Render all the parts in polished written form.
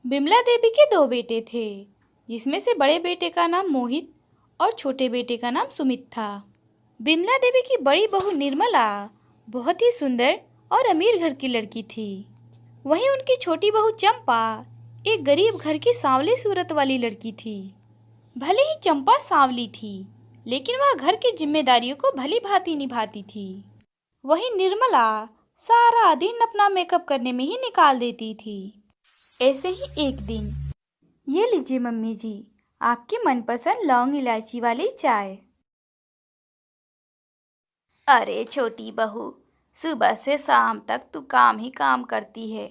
बिमला देवी के दो बेटे थे, जिसमें से बड़े बेटे का नाम मोहित और छोटे बेटे का नाम सुमित था। बिमला देवी की बड़ी बहू निर्मला बहुत ही सुंदर और अमीर घर की लड़की थी। वहीं उनकी छोटी बहू चंपा एक गरीब घर की सांवली सूरत वाली लड़की थी। भले ही चंपा सांवली थी, लेकिन वह घर की जिम्मेदारियों को भली भांति निभाती थी। वहीं निर्मला सारा दिन अपना मेकअप करने में ही निकाल देती थी। ऐसे ही एक दिन, ये लीजिए मम्मी जी, आपकी मनपसंद लौंग इलायची वाली चाय। अरे छोटी बहू, सुबह से शाम तक तू काम ही काम करती है।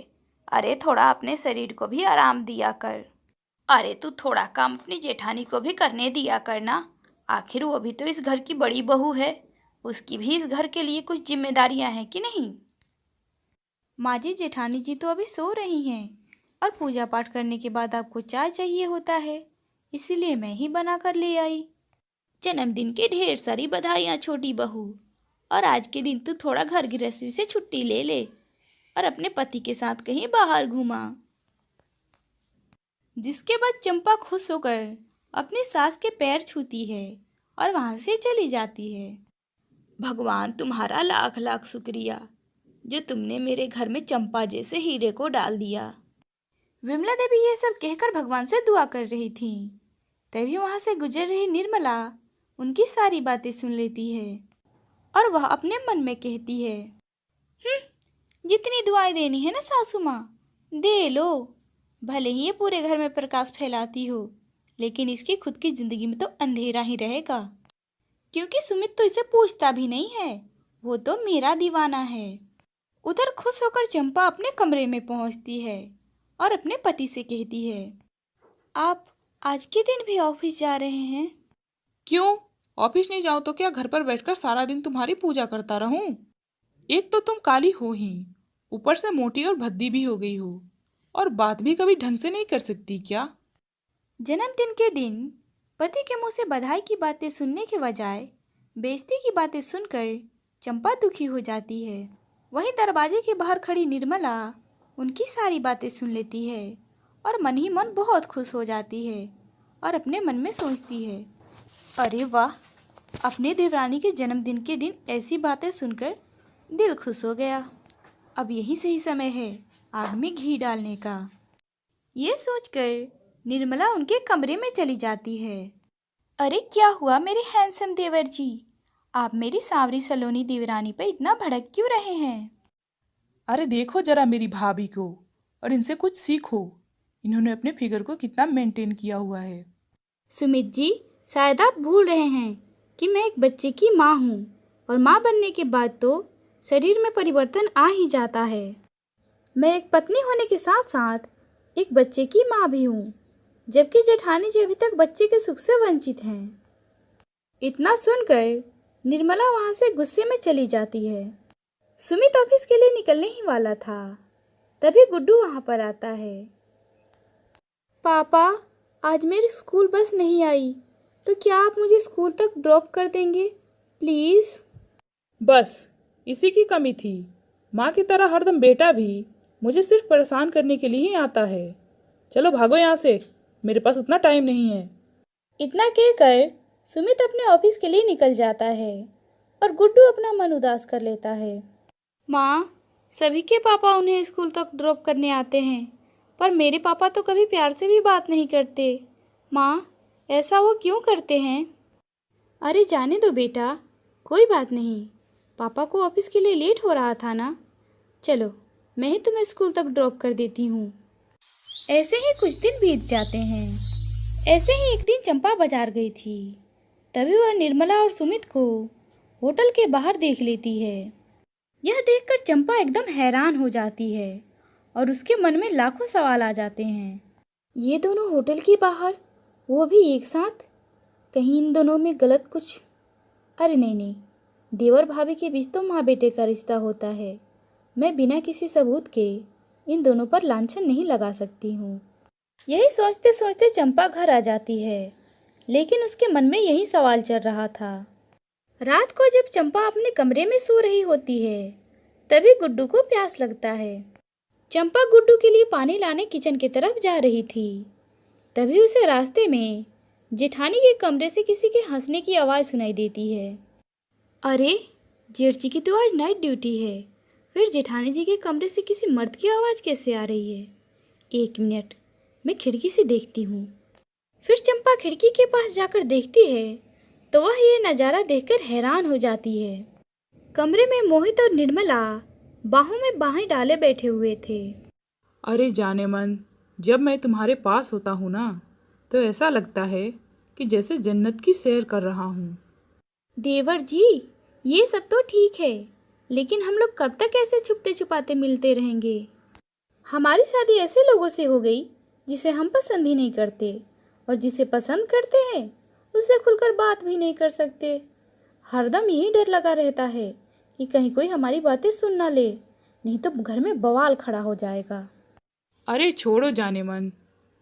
अरे थोड़ा अपने शरीर को भी आराम दिया कर। अरे तू थोड़ा काम अपनी जेठानी को भी करने दिया कर ना। आखिर वो भी तो इस घर की बड़ी बहू है, उसकी भी इस घर के लिए कुछ जिम्मेदारियां हैं कि नहीं। माँ जी, जेठानी जी तो अभी सो रही हैं और पूजा पाठ करने के बाद आपको चाय चाहिए होता है, इसीलिए मैं ही बना कर ले आई। जन्मदिन की ढेर सारी बधाइयाँ छोटी बहू। और आज के दिन तू थोड़ा घर गृहस्थी से छुट्टी ले ले और अपने पति के साथ कहीं बाहर घूमा। जिसके बाद चंपा खुश होकर अपनी सास के पैर छूती है और वहां से चली जाती है। भगवान तुम्हारा लाख लाख शुक्रिया, जो तुमने मेरे घर में चंपा जैसे हीरे को डाल दिया। विमला देवी ये सब कहकर भगवान से दुआ कर रही थी। तभी वहां से गुजर रही निर्मला उनकी सारी बातें सुन लेती है और वह अपने मन में कहती है, जितनी दुआएं देनी है ना सासू माँ, दे लो। भले ही ये पूरे घर में प्रकाश फैलाती हो, लेकिन इसकी खुद की जिंदगी में तो अंधेरा ही रहेगा, क्योंकि सुमित तो इसे पूछता भी नहीं है, वो तो मेरा दीवाना है। उधर खुश होकर चंपा अपने कमरे में पहुंचती है और अपने पति से कहती है, आप आज के दिन भी ऑफिस जा रहे हैं? क्यों? ऑफिस नहीं जाऊं तो क्या घर पर बैठकर सारा दिन तुम्हारी पूजा करता रहूं? एक तो तुम काली हो ही, ऊपर से मोटी और भद्दी भी हो गई हो, और बात भी कभी ढंग से नहीं कर सकती क्या? जन्मदिन के दिन पति के मुंह से बधाई की बातें सुनने के बजाय बेइज्जती की बातें सुनकर चंपा दुखी हो जाती है। वहीं दरवाजे के बाहर खड़ी निर्मला उनकी सारी बातें सुन लेती है और मन ही मन बहुत खुश हो जाती है और अपने मन में सोचती है, अरे वाह, अपने देवरानी के जन्मदिन के दिन ऐसी बातें सुनकर दिल खुश हो गया। अब यही सही समय है आग में घी डालने का। ये सोचकर निर्मला उनके कमरे में चली जाती है। अरे क्या हुआ मेरे हैंडसम देवर जी, आप मेरी सांवरी सलोनी देवरानी पर इतना भड़क क्यों रहे हैं? अरे देखो जरा मेरी भाभी को, और इनसे कुछ सीखो। इन्होंने अपने फिगर को कितना मेंटेन किया हुआ है। सुमित जी, शायद आप भूल रहे हैं कि मैं एक बच्चे की माँ हूँ, और माँ बनने के बाद तो शरीर में परिवर्तन आ ही जाता है। मैं एक पत्नी होने के साथ साथ एक बच्चे की माँ भी हूँ, जबकि जेठानी जी अभी तक बच्चे के सुख से वंचित हैं। इतना सुनकर निर्मला वहाँ से गुस्से में चली जाती है। सुमित ऑफिस के लिए निकलने ही वाला था, तभी गुड्डू वहाँ पर आता है। पापा, आज मेरी स्कूल बस नहीं आई, तो क्या आप मुझे स्कूल तक ड्रॉप कर देंगे प्लीज़? बस इसी की कमी थी। माँ की तरह हरदम बेटा भी मुझे सिर्फ परेशान करने के लिए ही आता है। चलो भागो यहाँ से, मेरे पास उतना टाइम नहीं है। इतना कहकर सुमित अपने ऑफिस के लिए निकल जाता है और गुड्डू अपना मन उदास कर लेता है। माँ, सभी के पापा उन्हें स्कूल तक ड्रॉप करने आते हैं, पर मेरे पापा तो कभी प्यार से भी बात नहीं करते। माँ, ऐसा वो क्यों करते हैं? अरे जाने दो बेटा, कोई बात नहीं। पापा को ऑफिस के लिए लेट हो रहा था ना, चलो मैं ही तुम्हें स्कूल तक ड्रॉप कर देती हूँ। ऐसे ही कुछ दिन बीत जाते हैं। ऐसे ही एक दिन चंपा बाजार गई थी, तभी वह निर्मला और सुमित को होटल के बाहर देख लेती है। यह देखकर चंपा एकदम हैरान हो जाती है और उसके मन में लाखों सवाल आ जाते हैं। ये दोनों होटल के बाहर, वो भी एक साथ, कहीं इन दोनों में गलत कुछ? अरे नहीं नहीं, देवर भाभी के बीच तो माँ बेटे का रिश्ता होता है। मैं बिना किसी सबूत के इन दोनों पर लांछन नहीं लगा सकती हूँ। यही सोचते सोचते चंपा घर आ जाती है, लेकिन उसके मन में यही सवाल चल रहा था। रात को जब चंपा अपने कमरे में सो रही होती है, तभी गुड्डू को प्यास लगता है। चंपा गुड्डू के लिए पानी लाने किचन की तरफ जा रही थी। तभी उसे रास्ते में जेठानी के कमरे से किसी के हंसने की आवाज़ सुनाई देती है। अरे, जेठ जी की तो आज नाइट ड्यूटी है, फिर जेठानी जी के कमरे से किसी मर्द की आवाज़ कैसे आ रही है? एक मिनट, मैं खिड़की से देखती हूँ। फिर चंपा खिड़की के पास जाकर देखती है तो वह ये नज़ारा देखकर हैरान हो जाती है। कमरे में मोहित और निर्मला बाहों में बाहें डाले बैठे हुए थे। अरे जाने मन, जब मैं तुम्हारे पास होता हूँ ना, तो ऐसा लगता है कि जैसे जन्नत की सैर कर रहा हूँ। देवर जी, ये सब तो ठीक है, लेकिन हम लोग कब तक ऐसे छुपते छुपाते मिलते रहेंगे? हमारी शादी ऐसे लोगों से हो गई जिसे हम पसंद ही नहीं करते, और जिसे पसंद करते हैं उससे खुलकर बात भी नहीं कर सकते। हरदम यही डर लगा रहता है कि कहीं कोई हमारी बातें सुन ना ले, नहीं तो घर में बवाल खड़ा हो जाएगा। अरे छोड़ो जाने मन,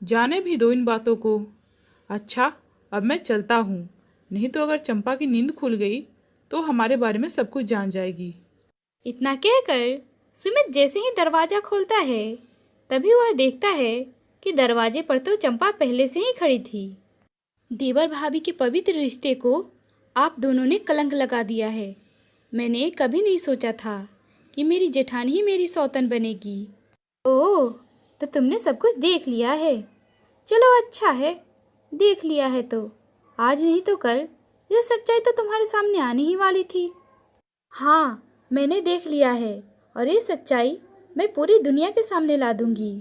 जाने भी दो इन बातों को। अच्छा, अब मैं चलता हूँ, नहीं तो अगर चंपा की नींद खुल गई तो हमारे बारे में सब कुछ जान जाएगी। इतना कहकर सुमित जैसे ही दरवाजा खोलता है तभी वह देखता है कि दरवाजे पर तो चंपा पहले से ही खड़ी थी। देवर भाभी के पवित्र रिश्ते को आप दोनों ने कलंक लगा दिया है। मैंने कभी नहीं सोचा था कि मेरी जेठानी ही मेरी सौतन बनेगी। ओह, तो तुमने सब कुछ देख लिया है। चलो अच्छा है, देख लिया है तो आज नहीं तो कल यह सच्चाई तो तुम्हारे सामने आने ही वाली थी। हाँ, मैंने देख लिया है, और ये सच्चाई मैं पूरी दुनिया के सामने ला दूंगी।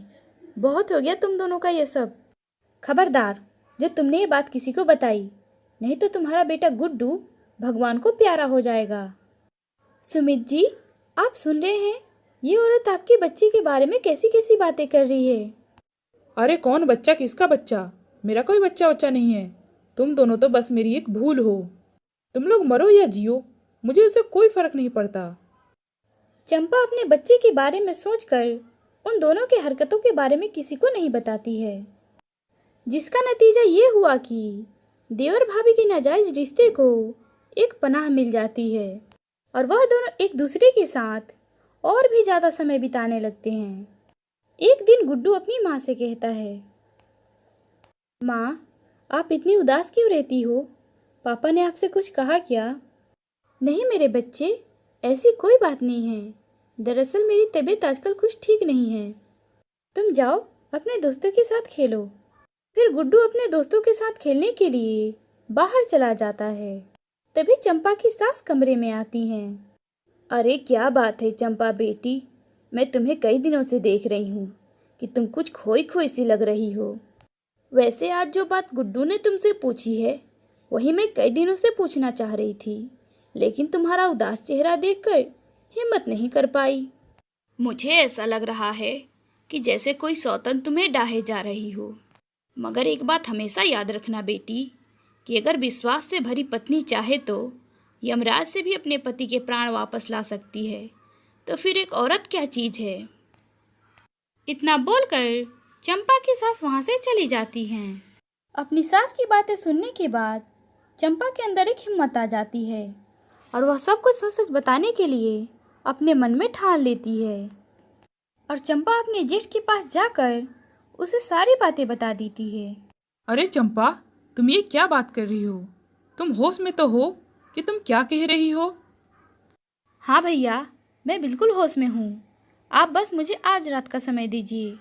बहुत हो गया तुम दोनों का ये सब। खबरदार, जो तुमने ये बात किसी को बताई, नहीं तो तुम्हारा बेटा गुड्डू भगवान को प्यारा हो जाएगा। सुमित जी, आप सुन रहे हैं? ये औरत आपके बच्चे के बारे में कैसी कैसी बातें कर रही है। अरे कौन बच्चा, किसका बच्चा? मेरा कोई बच्चा वच्चा नहीं है। तुम दोनों तो बस मेरी एक भूल हो। तुम लोग मरो या जियो, मुझे उससे कोई फर्क नहीं पड़ता। चंपा अपने बच्चे के बारे में सोचकर उन दोनों की हरकतों के बारे में किसी को नहीं बताती है, जिसका नतीजा ये हुआ कि देवर भाभी के नाजायज रिश्ते को एक पनाह मिल जाती है और वह दोनों एक दूसरे के साथ और भी ज़्यादा समय बिताने लगते हैं। एक दिन गुड्डू अपनी माँ से कहता है, माँ, आप इतनी उदास क्यों रहती हो? पापा ने आपसे कुछ कहा क्या? नहीं मेरे बच्चे, ऐसी कोई बात नहीं है। दरअसल मेरी तबीयत आजकल कुछ ठीक नहीं है। तुम जाओ अपने दोस्तों के साथ खेलो। फिर गुड्डू अपने दोस्तों के साथ खेलने के लिए बाहर चला जाता है। तभी चंपा की सास कमरे में आती हैं। अरे क्या बात है चंपा बेटी, मैं तुम्हें कई दिनों से देख रही हूँ कि तुम कुछ खोई खोई सी लग रही हो। वैसे आज जो बात गुड्डू ने तुमसे पूछी है वही मैं कई दिनों से पूछना चाह रही थी, लेकिन तुम्हारा उदास चेहरा देखकर हिम्मत नहीं कर पाई। मुझे ऐसा लग रहा है कि जैसे कोई सौतन तुम्हें डाहे जा रही हो। मगर एक बात हमेशा याद रखना बेटी, कि अगर विश्वास से भरी पत्नी चाहे तो यमराज से भी अपने पति के प्राण वापस ला सकती है, तो फिर एक औरत क्या चीज़ है। इतना बोलकर चंपा की सास वहाँ से चली जाती हैं। अपनी सास की बातें सुनने के बाद चंपा के अंदर एक हिम्मत आ जाती है और वह सब कुछ सच सच बताने के लिए अपने मन में ठान लेती है। और चंपा अपने जेठ के पास जाकर उसे सारी बातें बता देती है। अरे चंपा, तुम ये क्या बात कर रही हो? तुम होश में तो हो कि तुम क्या कह रही हो? हाँ भैया, मैं बिल्कुल होश में हूँ। आप बस मुझे आज रात का समय दीजिए,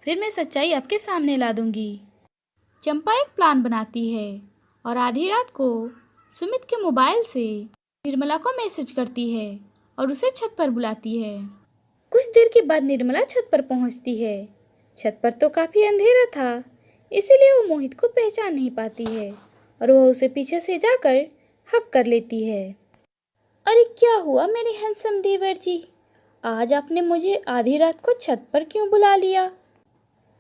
फिर मैं सच्चाई आपके सामने ला दूंगी। चंपा एक प्लान बनाती है और आधी रात को सुमित के मोबाइल से निर्मला को मैसेज करती है और उसे छत पर बुलाती है। कुछ देर के बाद निर्मला छत पर पहुंचती है। छत पर तो काफ़ी अंधेरा था, इसीलिए वो मोहित को पहचान नहीं पाती है और वह उसे पीछे से जाकर हक कर लेती है। अरे क्या हुआ मेरे हैंडसम देवर जी, आज आपने मुझे आधी रात को छत पर क्यों बुला लिया?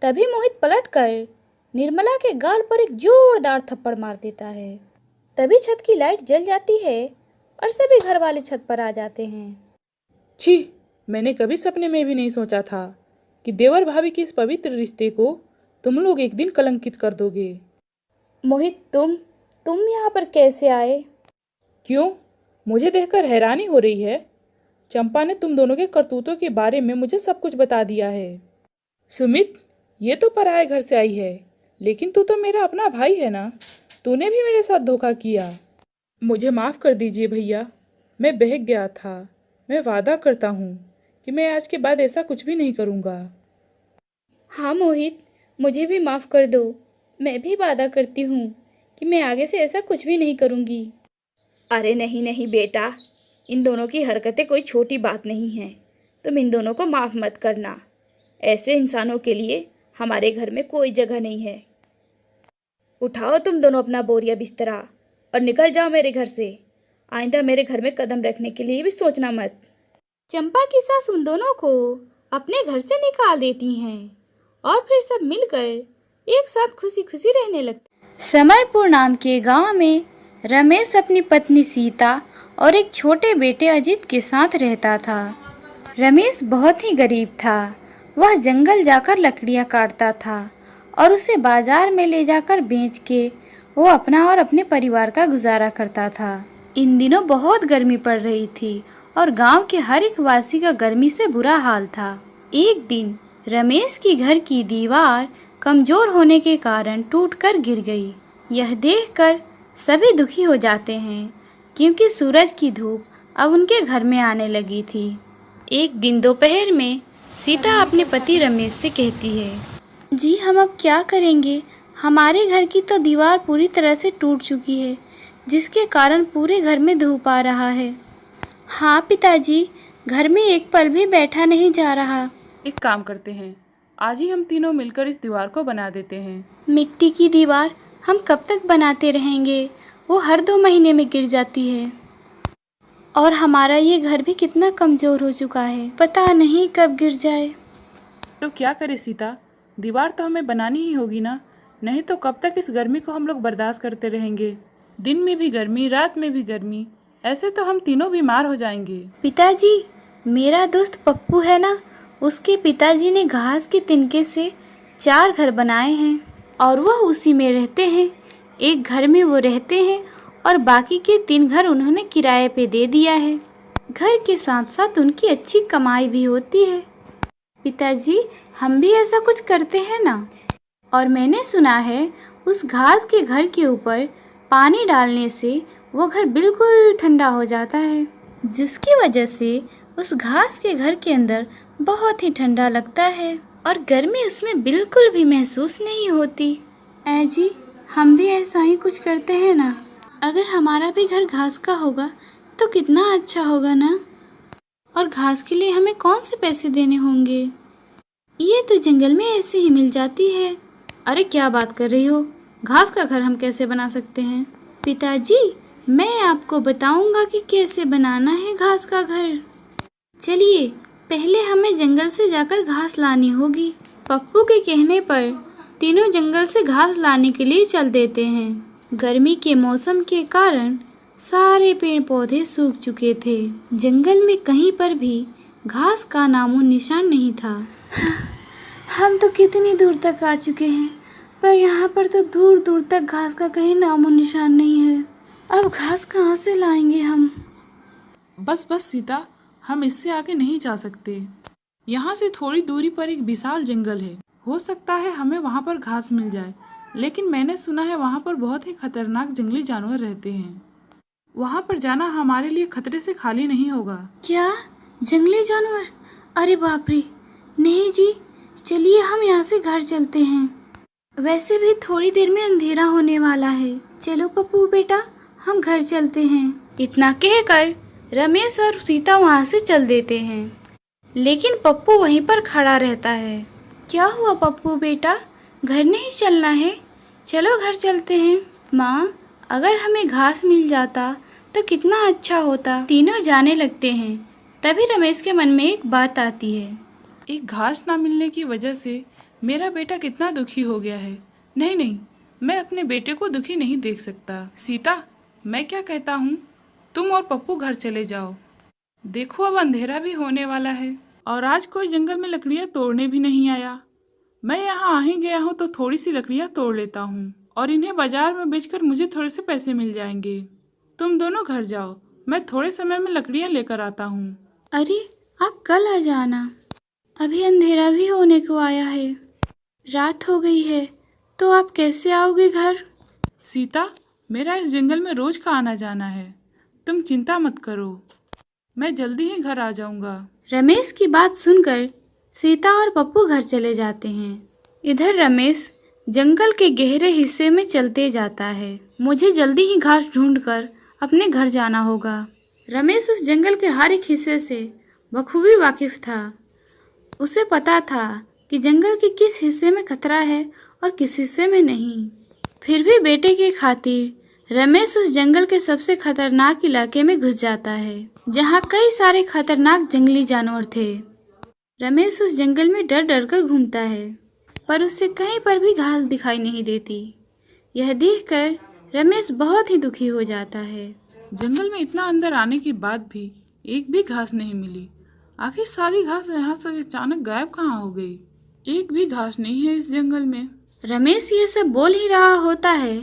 तभी मोहित पलटकर निर्मला के गाल पर एक जोरदार थप्पड़ मार देता है। तभी छत की लाइट जल जाती है और सभी घर वाले छत पर आ जाते हैं। छी, मैंने कभी सपने में भी नहीं सोचा था कि देवर भाभी के इस पवित्र रिश्ते को तुम लोग एक दिन कलंकित कर दोगे। मोहित, तुम यहाँ पर कैसे आए? क्यों? मुझे देखकर हैरानी हो रही है? चंपा ने तुम दोनों के करतूतों के बारे में मुझे सब कुछ बता दिया है। सुमित, ये तो पराये घर से आई है, लेकिन तू तो मेरा अपना भाई है ना। तूने भी मेरे साथ धोखा किया। मुझे माफ़ कर दीजिए भैया, मैं बहक गया था। मैं वादा करता हूँ कि मैं आज के बाद ऐसा कुछ भी नहीं करूँगा। हाँ मोहित, मुझे भी माफ़ कर दो। मैं भी वादा करती हूँ कि मैं आगे से ऐसा कुछ भी नहीं करूँगी। अरे नहीं नहीं बेटा, इन दोनों की हरकतें कोई छोटी बात नहीं है। तुम इन दोनों को माफ़ मत करना। ऐसे इंसानों के लिए हमारे घर में कोई जगह नहीं है। उठाओ तुम दोनों अपना बोरिया बिस्तरा और निकल जाओ मेरे घर से। आइंदा मेरे घर में कदम रखने के लिए भी सोचना मत। चंपा की सास उन दोनों को अपने घर से निकाल देती हैं और फिर सब मिलकर एक साथ खुशी खुशी रहने लगते। समरपुर नाम के गांव में रमेश अपनी पत्नी सीता और एक छोटे बेटे अजित के साथ रहता था। रमेश बहुत ही गरीब था। वह जंगल जाकर लकड़ियां काटता था और उसे बाजार में ले जाकर बेच के वो अपना और अपने परिवार का गुजारा करता था। इन दिनों बहुत गर्मी पड़ रही थी और गांव के हर एक वासी का गर्मी से बुरा हाल था। एक दिन रमेश की घर की दीवार कमजोर होने के कारण टूटकर गिर गई। यह देखकर सभी दुखी हो जाते हैं क्योंकि सूरज की धूप अब उनके घर में आने लगी थी। एक दिन दोपहर में सीता अपने पति रमेश से कहती है, जी हम अब क्या करेंगे? हमारे घर की तो दीवार पूरी तरह से टूट चुकी है, जिसके कारण पूरे घर में धूप आ रहा है। हाँ पिताजी, घर में एक पल भी बैठा नहीं जा रहा। एक काम करते हैं, आज ही हम तीनों मिलकर इस दीवार को बना देते हैं। मिट्टी की दीवार हम कब तक बनाते रहेंगे? वो हर 2 महीने में गिर जाती है और हमारा ये घर भी कितना कमज़ोर हो चुका है, पता नहीं कब गिर जाए। तो क्या करें सीता, दीवार तो हमें बनानी ही होगी ना, नहीं तो कब तक इस गर्मी को हम लोग बर्दाश्त करते रहेंगे। दिन में भी गर्मी, रात में भी गर्मी, ऐसे तो हम तीनों बीमार हो जाएंगे। पिताजी, मेरा दोस्त पप्पू है ना, उसके पिताजी ने घास के तिनके से 4 घर बनाए हैं और वह उसी में रहते हैं। एक घर में वो रहते हैं और बाकी के 3 घर उन्होंने किराए पे दे दिया है। घर के साथ साथ उनकी अच्छी कमाई भी होती है। पिताजी, हम भी ऐसा कुछ करते हैं ना। और मैंने सुना है उस घास के घर के ऊपर पानी डालने से वो घर बिल्कुल ठंडा हो जाता है, जिसकी वजह से उस घास के घर के अंदर बहुत ही ठंडा लगता है और गर्मी उसमें बिल्कुल भी महसूस नहीं होती। जी, हम भी ऐसा ही कुछ करते हैं ना। अगर हमारा भी घर घास का होगा तो कितना अच्छा होगा ना। और घास के लिए हमें कौन से पैसे देने होंगे? ये तो जंगल में ऐसे ही मिल जाती है। अरे क्या बात कर रही हो, घास का घर हम कैसे बना सकते हैं? पिताजी, मैं आपको बताऊंगा कि कैसे बनाना है घास का घर। चलिए, पहले हमें जंगल से जाकर घास लानी होगी। पप्पू के कहने पर तीनों जंगल से घास लाने के लिए चल देते हैं। गर्मी के मौसम के कारण सारे पेड़ पौधे सूख चुके थे। जंगल में कहीं पर भी घास का नामो निशान नहीं था। हम तो कितनी दूर तक आ चुके हैं, पर यहाँ पर तो दूर दूर तक घास का कहीं नामो निशान नहीं है। अब घास कहाँ से लाएंगे हम? बस बस सीता, हम इससे आगे नहीं जा सकते। यहाँ से थोड़ी दूरी पर एक विशाल जंगल है, हो सकता है हमें वहाँ पर घास मिल जाए, लेकिन मैंने सुना है वहाँ पर बहुत ही खतरनाक जंगली जानवर रहते हैं। वहाँ पर जाना हमारे लिए खतरे से खाली नहीं होगा। क्या? जंगली जानवर? अरे बाप रे! नहीं जी, चलिए हम यहाँ से घर चलते हैं। वैसे भी थोड़ी देर में अंधेरा होने वाला है। चलो पप्पू बेटा, हम घर चलते हैं। इतना कहकर रमेश और सीता वहाँ से चल देते हैं, लेकिन पप्पू वहीं पर खड़ा रहता है। क्या हुआ पप्पू बेटा, घर नहीं चलना है? चलो घर चलते हैं। माँ, अगर हमें घास मिल जाता तो कितना अच्छा होता। तीनों जाने लगते हैं। तभी रमेश के मन में एक बात आती है। एक घास ना मिलने की वजह से मेरा बेटा कितना दुखी हो गया है। नहीं नहीं, मैं अपने बेटे को दुखी नहीं देख सकता। सीता, मैं क्या कहता हूँ, तुम और पप्पू घर चले जाओ। देखो अब अंधेरा भी होने वाला है और आज कोई जंगल में लकड़ियाँ तोड़ने भी नहीं आया। मैं यहाँ आ ही गया हूँ तो थोड़ी सी लकड़ियाँ तोड़ लेता हूँ और इन्हें बाजार में बेचकर मुझे थोड़े से पैसे मिल जाएंगे। तुम दोनों घर जाओ, मैं थोड़े समय में लकड़ियाँ लेकर आता हूँ। अरे, आप कल आ जाना, अभी अंधेरा भी होने को आया है, रात हो गई है, तो आप कैसे आओगे घर? सीता, मेरा इस जंगल में रोज का आना जाना है, तुम चिंता मत करो, मैं जल्दी ही घर आ जाऊंगा। रमेश की बात सुनकर सीता और पप्पू घर चले जाते हैं। इधर रमेश जंगल के गहरे हिस्से में चलते जाता है। मुझे जल्दी ही घास ढूंढकर अपने घर जाना होगा। रमेश उस जंगल के हर एक हिस्से से बखूबी वाकिफ था। उसे पता था कि जंगल के किस हिस्से में खतरा है और किस हिस्से में नहीं। फिर भी बेटे की खातिर रमेश उस जंगल के सबसे खतरनाक इलाके में घुस जाता है, जहाँ कई सारे खतरनाक जंगली जानवर थे। रमेश उस जंगल में डर डर कर घूमता है, पर उसे कहीं पर भी घास दिखाई नहीं देती। यह देखकर रमेश बहुत ही दुखी हो जाता है। जंगल में इतना अंदर आने के बाद भी एक भी घास नहीं मिली। आखिर सारी घास यहाँ से अचानक गायब कहाँ हो गई? एक भी घास नहीं है इस जंगल में। रमेश ये सब बोल ही रहा होता है,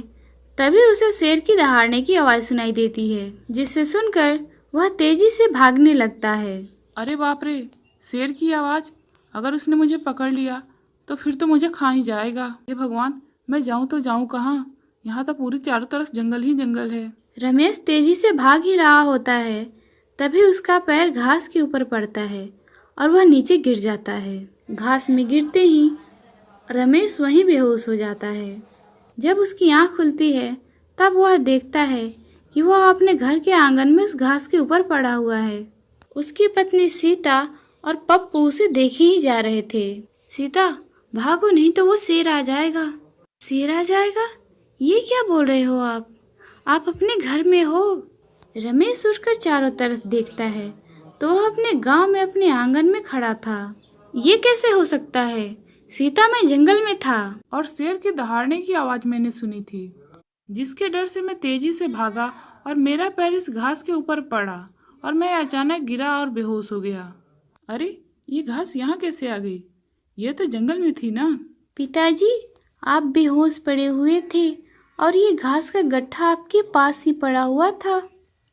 तभी उसे शेर की दहाड़ने की आवाज सुनाई देती है, जिसे सुनकर वह तेजी से भागने लगता है। अरे बाप रे, शेर की आवाज! अगर उसने मुझे पकड़ लिया तो फिर तो मुझे खा ही जाएगा। हे भगवान, मैं जाऊं तो जाऊं कहाँ? यहाँ तो पूरी चारों तरफ जंगल ही जंगल है। रमेश तेजी से भाग ही रहा होता है, तभी उसका पैर घास के ऊपर पड़ता है और वह नीचे गिर जाता है। घास में गिरते ही रमेश वहीं बेहोश हो जाता है। जब उसकी आंख खुलती है, तब वह देखता है कि वह अपने घर के आंगन में उस घास के ऊपर पड़ा हुआ है। उसकी पत्नी सीता और पप्पू उसे देखे ही जा रहे थे। सीता, भागो नहीं तो वो शेर आ जाएगा। शेर आ जाएगा? ये क्या बोल रहे हो आप? आप अपने घर में हो। रमेश उठकर चारों तरफ देखता है तो वह अपने गांव में अपने आंगन में खड़ा था। ये कैसे हो सकता है? सीता, मैं जंगल में था और शेर के दहाड़ने की आवाज मैंने सुनी थी, जिसके डर से मैं तेजी से भागा और मेरा पैर इस घास के ऊपर पड़ा और मैं अचानक गिरा और बेहोश हो गया। अरे, ये घास यहाँ कैसे आ गई? ये तो जंगल में थी ना? पिताजी, आप बेहोश पड़े हुए थे और ये घास का गट्ठा आपके पास ही पड़ा हुआ था।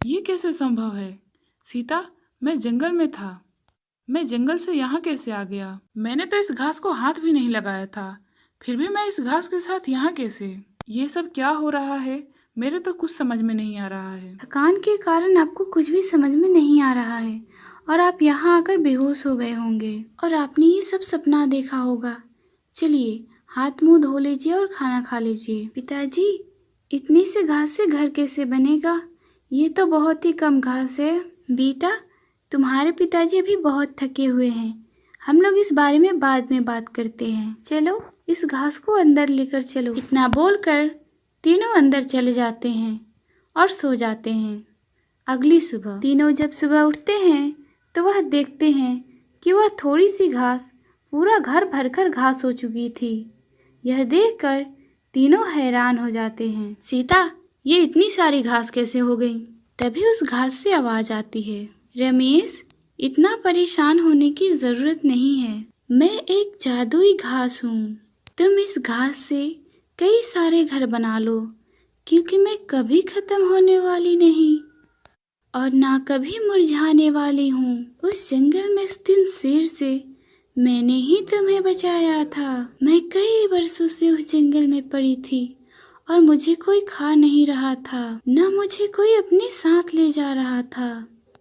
ये कैसे संभव है? सीता, मैं जंगल में था, मैं जंगल से यहाँ कैसे आ गया? मैंने तो इस घास को हाथ भी नहीं लगाया था, फिर भी मैं इस घास के साथ यहाँ कैसे? ये सब क्या हो रहा है? मेरे तो कुछ समझ में नहीं आ रहा है। थकान के कारण आपको कुछ भी समझ में नहीं आ रहा है और आप यहाँ आकर बेहोश हो गए होंगे और आपने ये सब सपना देखा होगा। चलिए, हाथ मुंह धो लीजिए और खाना खा लीजिए। पिताजी, इतनी से घास से घर कैसे बनेगा? ये तो बहुत ही कम घास है। बेटा, तुम्हारे पिताजी अभी बहुत थके हुए हैं, हम लोग इस बारे में बाद में बात करते हैं। चलो, इस घास को अंदर लेकर चलो। इतना बोलकर तीनों अंदर चले जाते हैं और सो जाते हैं। अगली सुबह तीनों जब सुबह उठते हैं तो वह देखते हैं कि वह थोड़ी सी घास पूरा घर भरकर घास हो चुकी थी। यह देखकर तीनों हैरान हो जाते हैं। सीता, ये इतनी सारी घास कैसे हो गई? तभी उस घास से आवाज आती है, रमेश, इतना परेशान होने की जरूरत नहीं है, मैं एक जादुई घास हूँ। तुम इस घास से कई सारे घर बना लो, क्योंकि मैं कभी खत्म होने वाली नहीं और ना कभी मुरझाने वाली हूँ। उस जंगल में उस दिन शेर से मैंने ही तुम्हें बचाया था। मैं कई वर्षों से उस जंगल में पड़ी थी और मुझे कोई खा नहीं रहा था, न मुझे कोई अपने साथ ले जा रहा था।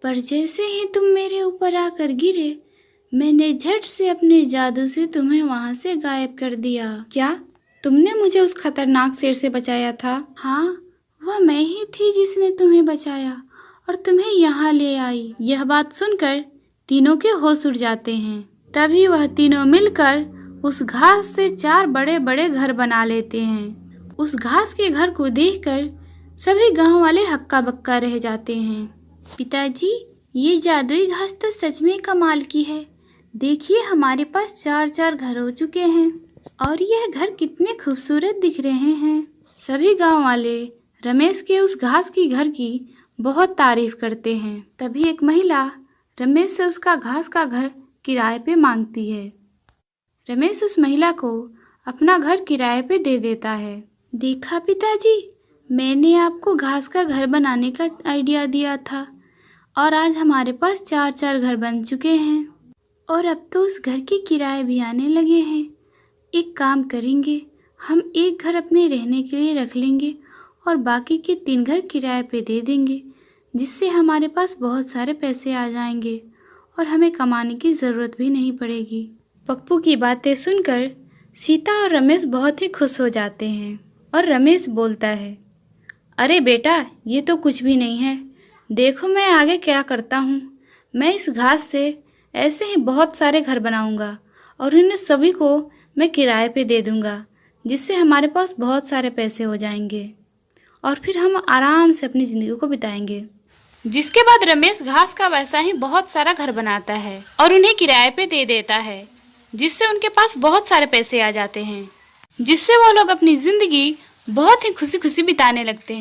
पर जैसे ही तुम मेरे ऊपर आकर गिरे, मैंने झट से अपने जादू से तुम्हें वहाँ से गायब कर दिया। क्या तुमने मुझे उस खतरनाक शेर से बचाया था? हाँ, वह मैं ही थी जिसने तुम्हें बचाया और तुम्हें यहाँ ले आई। यह बात सुनकर तीनों के होश उड़ जाते हैं। तभी वह तीनों मिलकर उस घास से 4 बड़े बड़े घर बना लेते हैं। उस घास के घर को देखकर सभी गांव वाले हक्का बक्का रह जाते हैं। पिताजी, ये जादुई घास तो सच में कमाल की है। देखिए, हमारे पास 4 घर हो चुके हैं और यह घर कितने खूबसूरत दिख रहे हैं। सभी गांव वाले रमेश के उस घास की घर की बहुत तारीफ करते हैं। तभी एक महिला रमेश से उसका घास का घर किराए पे मांगती है। रमेश उस महिला को अपना घर किराए पे दे देता है। देखा पिताजी, मैंने आपको घास का घर बनाने का आइडिया दिया था और आज हमारे पास 4-4 घर बन चुके हैं और अब तो उस घर के किराए भी आने लगे हैं। एक काम करेंगे, हम एक घर अपने रहने के लिए रख लेंगे और बाकी के 3 घर किराए पे दे देंगे, जिससे हमारे पास बहुत सारे पैसे आ जाएंगे और हमें कमाने की ज़रूरत भी नहीं पड़ेगी। पप्पू की बातें सुनकर सीता और रमेश बहुत ही खुश हो जाते हैं और रमेश बोलता है, अरे बेटा, ये तो कुछ भी नहीं है। देखो मैं आगे क्या करता हूँ। मैं इस घास से ऐसे ही बहुत सारे घर बनाऊँगा और इन्हें सभी को मैं किराए पे दे दूँगा, जिससे हमारे पास बहुत सारे पैसे हो जाएंगे और फिर हम आराम से अपनी ज़िंदगी को बिताएंगे। जिसके बाद रमेश घास का वैसा ही बहुत सारा घर बनाता है और उन्हें किराए पे दे देता है, जिससे उनके पास बहुत सारे पैसे आ जाते हैं, जिससे वो लोग अपनी ज़िंदगी बहुत ही खुशी खुशी बिताने लगते हैं।